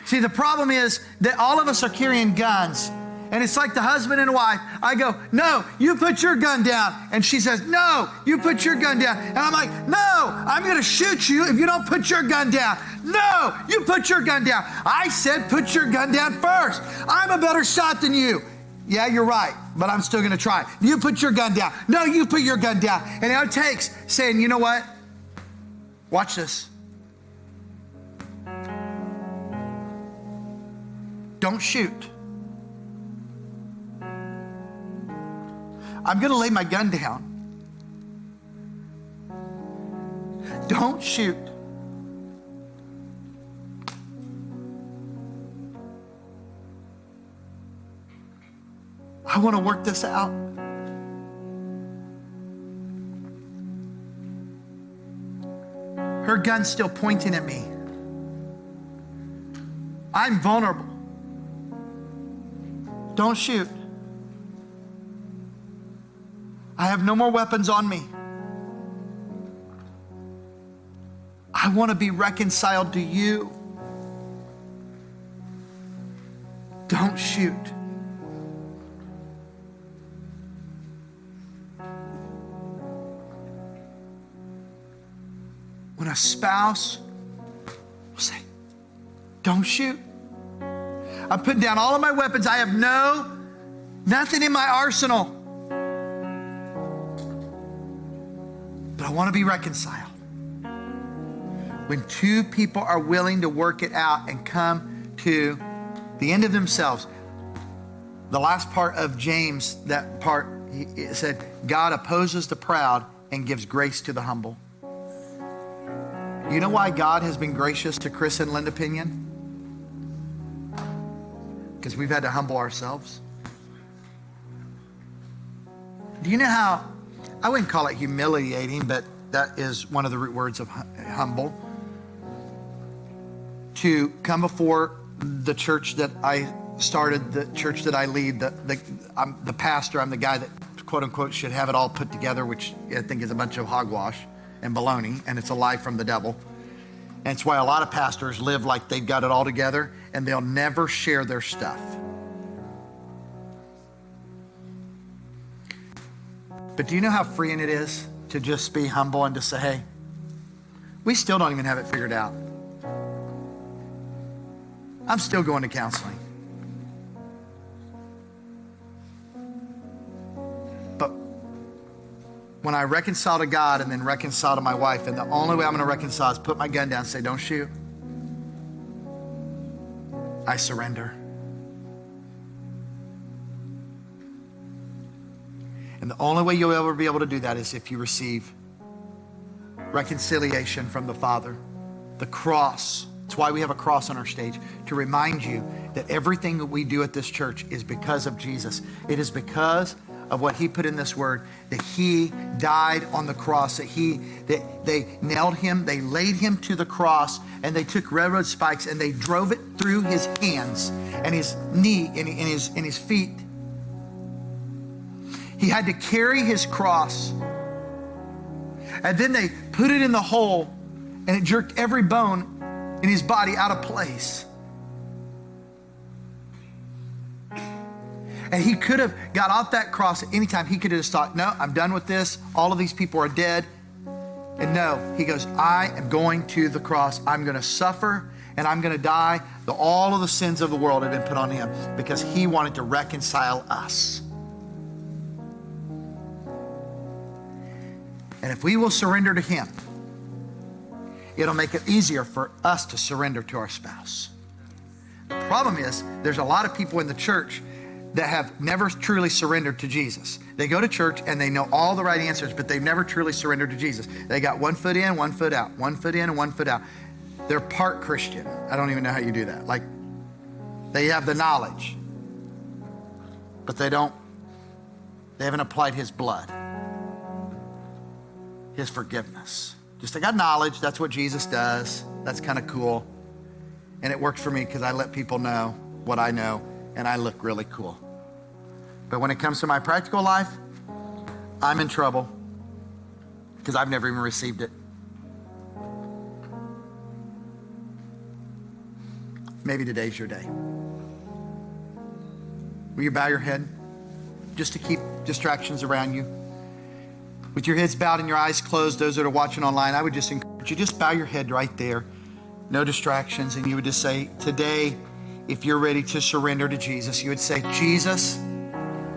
See, the problem is that all of us are carrying guns. And it's like the husband and wife. I go, no, you put your gun down. And she says, no, you put your gun down. And I'm like, no, I'm going to shoot you if you don't put your gun down. No, you put your gun down. I said, put your gun down first. I'm a better shot than you. Yeah, you're right, but I'm still going to try. You put your gun down. No, you put your gun down. And it takes saying, you know what? Watch this. Don't shoot. I'm going to lay my gun down. Don't shoot. I want to work this out. Her gun's still pointing at me. I'm vulnerable. Don't shoot. I have no more weapons on me. I want to be reconciled to you. Don't shoot. When a spouse will say, don't shoot. I'm putting down all of my weapons. I have nothing in my arsenal. But I want to be reconciled. When two people are willing to work it out and come to the end of themselves. The last part of James, that part, it said, God opposes the proud and gives grace to the humble. You know why God has been gracious to Chris and Linda Pinion? Because we've had to humble ourselves. Do you know how, I wouldn't call it humiliating, but that is one of the root words of humble. To come before the church that I started, the church that I lead, I'm the pastor, I'm the guy that quote unquote should have it all put together, which I think is a bunch of hogwash and baloney, and it's a lie from the devil. And it's why a lot of pastors live like they've got it all together and they'll never share their stuff. But do you know how freeing it is to just be humble and to say, hey, we still don't even have it figured out. I'm still going to counseling. But when I reconcile to God and then reconcile to my wife, and the only way I'm going to reconcile is put my gun down and say, don't shoot. I surrender. And the only way you'll ever be able to do that is if you receive reconciliation from the Father. The cross. That's why we have a cross on our stage, to remind you that everything that we do at this church is because of Jesus. It is because of what He put in this word, that He died on the cross, that they nailed Him, they laid Him to the cross, and they took railroad spikes and they drove it through His hands and His knee and His feet. He had to carry His cross. And then they put it in the hole and it jerked every bone in His body out of place. And He could have got off that cross at any time. He could have just thought, no, I'm done with this. All of these people are dead. And no, He goes, I am going to the cross. I'm going to suffer and I'm going to die. All of the sins of the world have been put on Him because He wanted to reconcile us. And if we will surrender to Him, it'll make it easier for us to surrender to our spouse. The problem is, there's a lot of people in the church that have never truly surrendered to Jesus. They go to church and they know all the right answers, but they've never truly surrendered to Jesus. They got one foot in, one foot out, one foot in and one foot out. They're part Christian. I don't even know how you do that. Like, they have the knowledge, but they haven't applied his blood, his forgiveness. Just, I got knowledge. That's what Jesus does. That's kind of cool. And it works for me because I let people know what I know and I look really cool. But when it comes to my practical life, I'm in trouble because I've never even received it. Maybe today's your day. Will you bow your head just to keep distractions around you? With your heads bowed and your eyes closed, those that are watching online, I would just encourage you, just bow your head right there. No distractions. And you would just say, today, if you're ready to surrender to Jesus, you would say, Jesus,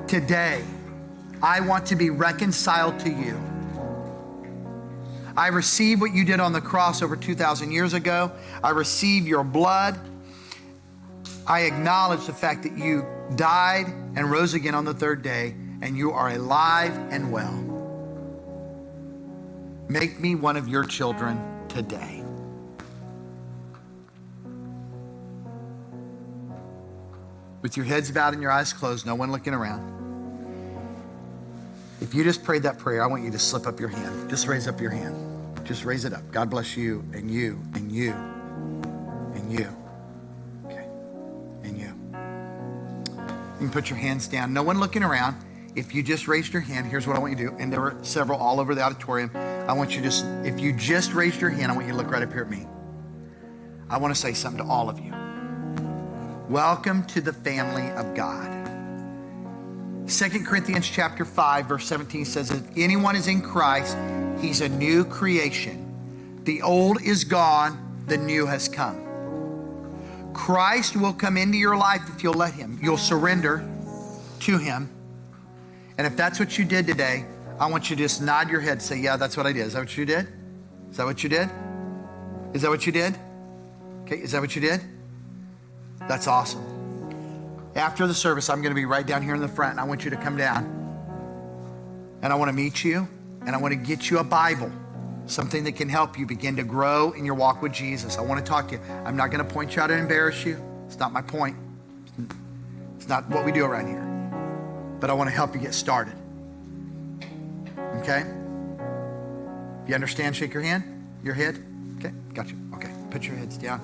today, I want to be reconciled to you. I receive what you did on the cross over 2,000 years ago. I receive your blood. I acknowledge the fact that you died and rose again on the third day, and you are alive and well. Make me one of your children today. With your heads bowed and your eyes closed, no one looking around. If you just prayed that prayer, I want you to slip up your hand. Just raise up your hand. Just raise it up. God bless you and you and you and you. Okay. And you. You can put your hands down. No one looking around. If you just raised your hand, here's what I want you to do. And there were several all over the auditorium. I want you to, if you just raised your hand, I want you to look right up here at me. I want to say something to all of you. Welcome to the family of God. 2 Corinthians chapter 5, verse 17 says, if anyone is in Christ, he's a new creation. The old is gone, the new has come. Christ will come into your life if you'll let him. You'll surrender to him. And if that's what you did today, I want you to just nod your head and say, yeah, that's what I did. Is that what you did? Is that what you did? Is that what you did? Okay, is that what you did? That's awesome. After the service, I'm going to be right down here in the front, and I want you to come down. And I want to meet you, and I want to get you a Bible, something that can help you begin to grow in your walk with Jesus. I want to talk to you. I'm not going to point you out and embarrass you. It's not my point. It's not what we do around here. But I want to help you get started. Okay? You understand? Shake your hand, your head. Okay, got you. Okay, put your heads down.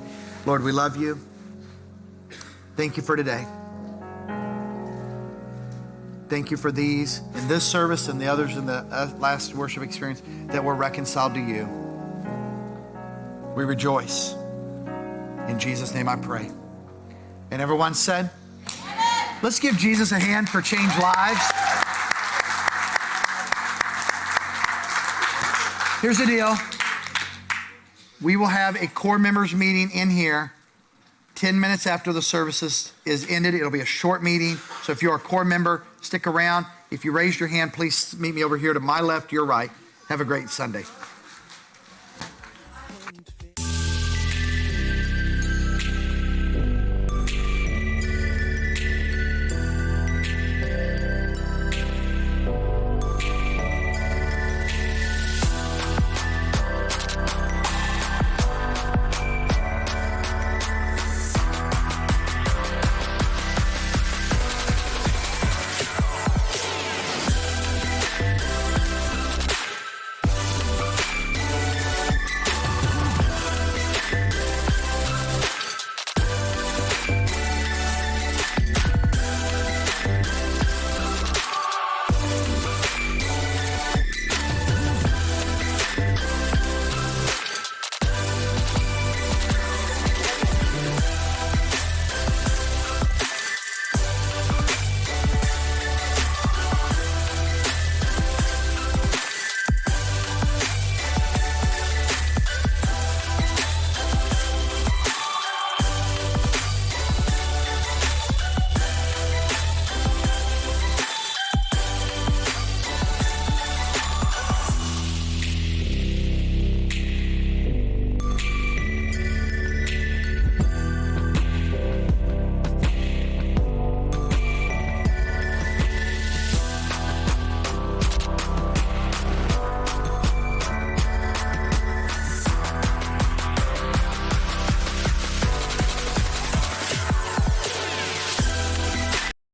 Lord, we love you. Thank you for today. Thank you for these in this service and the others in the last worship experience that were reconciled to you. We rejoice. In Jesus' name I pray. And everyone said, amen. Let's give Jesus a hand for changed lives. Here's the deal. We will have a core members meeting in here 10 minutes after the service is ended. It'll be a short meeting. So if you're a core member, stick around. If you raised your hand, please meet me over here to my left, your right. Have a great Sunday.